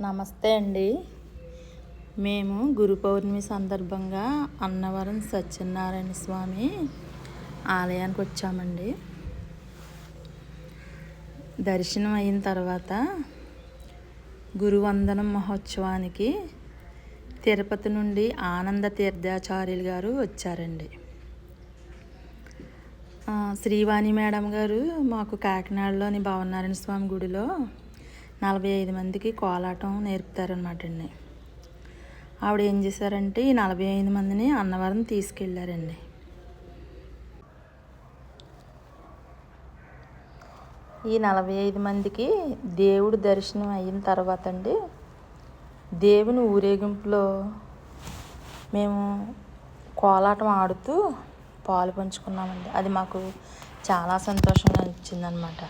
నమస్తే అండి. మేము గురు పౌర్ణమి సందర్భంగా అన్నవరం సత్యనారాయణ స్వామి ఆలయానికి వచ్చామండి. దర్శనం అయిన తర్వాత గురువందనం మహోత్సవానికి తిరుపతి నుండి ఆనంద తీర్థాచార్యులు గారు వచ్చారండి. శ్రీవాణి మేడం గారు మాకు కాకినాడలోని భవనారాయణ స్వామి గుడిలో 45 మందికి కోలాటం నేర్పుతారనమాట అండి. ఆవిడ ఏం చేశారంటే ఈ 45 మందిని అన్నవరం తీసుకెళ్ళారండి. ఈ 45 మందికి దేవుడు దర్శనం అయిన తర్వాత అండి, దేవుని ఊరేగింపులో మేము కోలాటం ఆడుతూ పాలు పంచుకున్నామండి. అది మాకు చాలా సంతోషంగా ఇచ్చిందనమాట.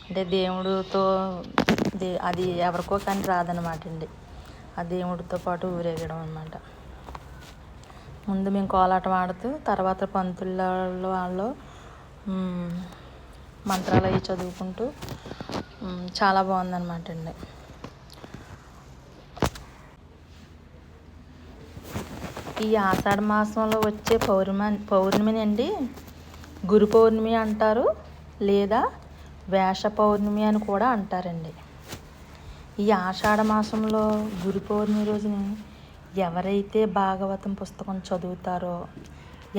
అంటే దేవుడితో అది ఎవరికో కానీ రాదనమాట అండి. ఆ దేవుడితో పాటు ఊరేగడం అనమాట. ముందు మేము కోలాటం ఆడుతూ తర్వాత పంతుల వాళ్ళు మంత్రాలు అవి చదువుకుంటూ చాలా బాగుందన్నమాట అండి. ఈ ఆషాఢ మాసంలో వచ్చే పౌర్ణమిని అండి గురు పౌర్ణమి అంటారు, లేదా వేష పౌర్ణమి అని కూడా అంటారండి. ఈ ఆషాఢ మాసంలో గురు పౌర్ణమి రోజుని ఎవరైతే భాగవతం పుస్తకం చదువుతారో,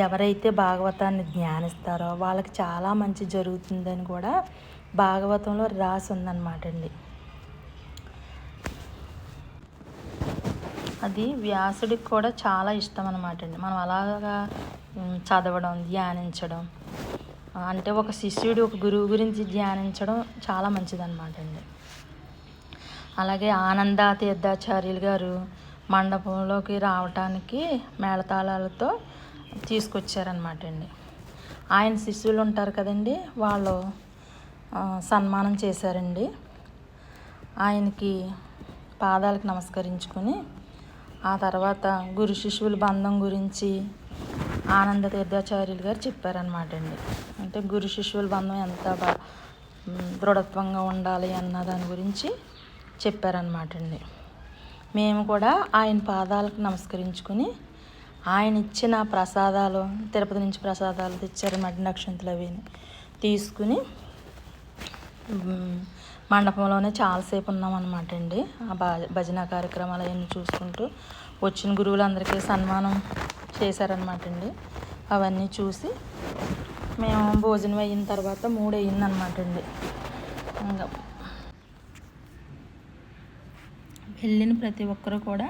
ఎవరైతే భాగవతాన్ని ధ్యానిస్తారో వాళ్ళకి చాలా మంచి జరుగుతుందని కూడా భాగవతంలో రాసి ఉందన్నమాట అండి. అది వ్యాసుడికి కూడా చాలా ఇష్టం అన్నమాట అండి. మనం అలాగా చదవడం, ధ్యానించడం అంటే ఒక శిష్యుడు ఒక గురువు గురించి ధ్యానించడం చాలా మంచిదన్నమాట అండి. అలాగే ఆనంద తీర్థాచార్యులు గారు మండపంలోకి రావటానికి మేళతాళాలతో తీసుకొచ్చారనమాట అండి. ఆయన శిష్యులు ఉంటారు కదండి, వాళ్ళు సన్మానం చేశారండి. ఆయనకి పాదాలకు నమస్కరించుకొని ఆ తర్వాత గురు శిష్యుల బంధం గురించి ఆనంద తీర్థాచార్యులు గారు చెప్పారనమాట అండి. అంటే గురు శిష్యుల బంధం ఎంత దృఢత్వంగా ఉండాలి అన్న దాని గురించి చెప్పారనమాట అండి. మేము కూడా ఆయన పాదాలకు నమస్కరించుకుని ఆయన ఇచ్చిన ప్రసాదాలు, తిరుపతి నుంచి ప్రసాదాలు తెచ్చారు, మడ్డి నక్షంతులు అవి తీసుకుని మండపంలోనే చాలాసేపు ఉన్నామన్నమాట అండి. ఆ భజన కార్యక్రమాలు అవన్నీ చూసుకుంటూ వచ్చిన గురువులందరికీ సన్మానం చేశారనమాట అండి. అవన్నీ చూసి మేము భోజనం అయిన తర్వాత 3 అయిందనమాట అండి. ఇంకా వెళ్ళిన ప్రతి ఒక్కరు కూడా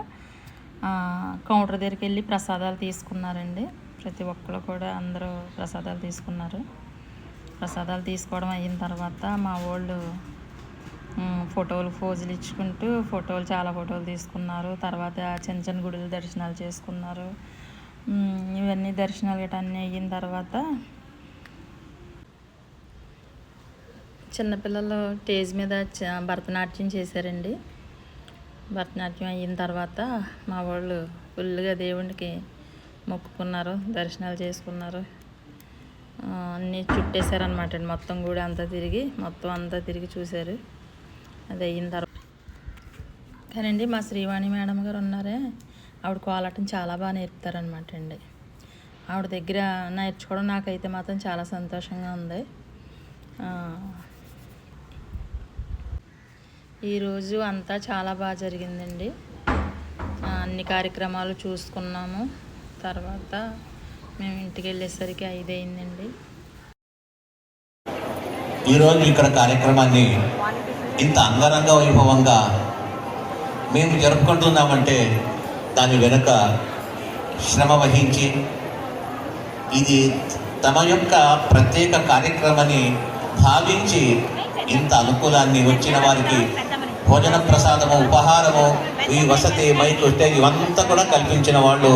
కౌంటర్ దగ్గరికి వెళ్ళి ప్రసాదాలు తీసుకున్నారండి. ప్రతి ఒక్కరు కూడా అందరూ ప్రసాదాలు తీసుకున్నారు. ప్రసాదాలు తీసుకోవడం అయిన తర్వాత మా వాళ్ళు ఫోజులు ఇచ్చుకుంటూ చాలా ఫోటోలు తీసుకున్నారు. తర్వాత చిన్న చిన్న గుడుల దర్శనాలు చేసుకున్నారు. ఇవన్నీ దర్శనాలు గట్రా అన్నీ అయిన తర్వాత చిన్నపిల్లలు స్టేజ్ మీద భరతనాట్యం చేశారండి. భరతనాట్యం అయిన తర్వాత మా వాళ్ళు ఫుల్గా దేవునికి మొక్కుకున్నారు, దర్శనాలు చేసుకున్నారు. అన్నీ చుట్టేశారనమాట అండి. మొత్తం కూడా అంతా తిరిగి చూశారు. అది అయిన తర్వాత కానండి మా శ్రీవాణి మేడం గారు ఉన్నారే, ఆవిడ కోలాటం చాలా బాగా నేర్పుతారనమాట అండి. ఆవిడ దగ్గర నేర్చుకోవడం నాకైతే మాత్రం చాలా సంతోషంగా ఉంది. ఈరోజు అంతా చాలా బాగా జరిగిందండి. అన్ని కార్యక్రమాలు చూసుకున్నాము. తర్వాత మేము ఇంటికి వెళ్ళేసరికి 5 అయిందండి. ఈరోజు ఇక్కడ కార్యక్రమాన్ని ఇంత అంగరంగ వైభవంగా మేము జరుపుకుంటున్నామంటే దాని వెనుక శ్రమ వహించి ఇది తమ యొక్క ప్రత్యేక కార్యక్రమాన్ని భావించి ఇంత అనుకూలాన్ని వచ్చిన వారికి భోజన ప్రసాదము, ఉపహారము, ఈ వసతి, మైకు, స్టేజ్ ఇవంతా కూడా కల్పించిన వాళ్ళు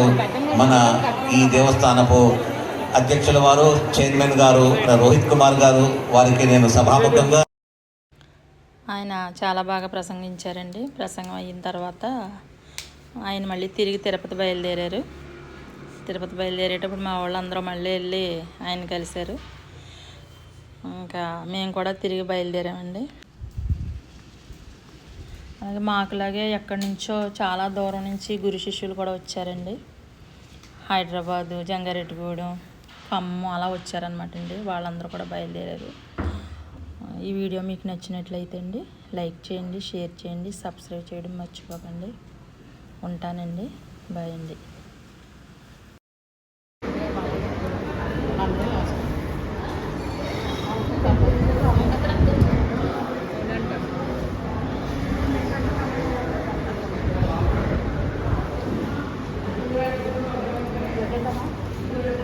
మన ఈ దేవస్థానపు అధ్యక్షుల వారు, చైర్మన్ గారు రోహిత్ కుమార్ గారు, వారికి నేను సభాముఖంగా. ఆయన చాలా బాగా ప్రసంగించారండి. ప్రసంగం అయిన తర్వాత ఆయన మళ్ళీ తిరిగి తిరుపతి బయలుదేరారు. తిరుపతి బయలుదేరేటప్పుడు మా వాళ్ళందరూ మళ్ళీ వెళ్ళి ఆయన కలిశారు. ఇంకా మేము కూడా తిరిగి బయలుదేరామండి. అలాగే మాకులాగే ఎక్కడి నుంచో చాలా దూరం నుంచి గురు శిష్యులు కూడా వచ్చారండి. హైదరాబాదు, జంగారెడ్డిగూడెం, ఖమ్మం అలా వచ్చారనమాట అండి. వాళ్ళందరూ కూడా బయలుదేరారు. ఈ వీడియో మీకు నచ్చినట్లయితే అండి లైక్ చేయండి, షేర్ చేయండి, సబ్స్క్రైబ్ చేయడం మర్చిపోకండి. ఉంటానండి. బాయ్ అండి.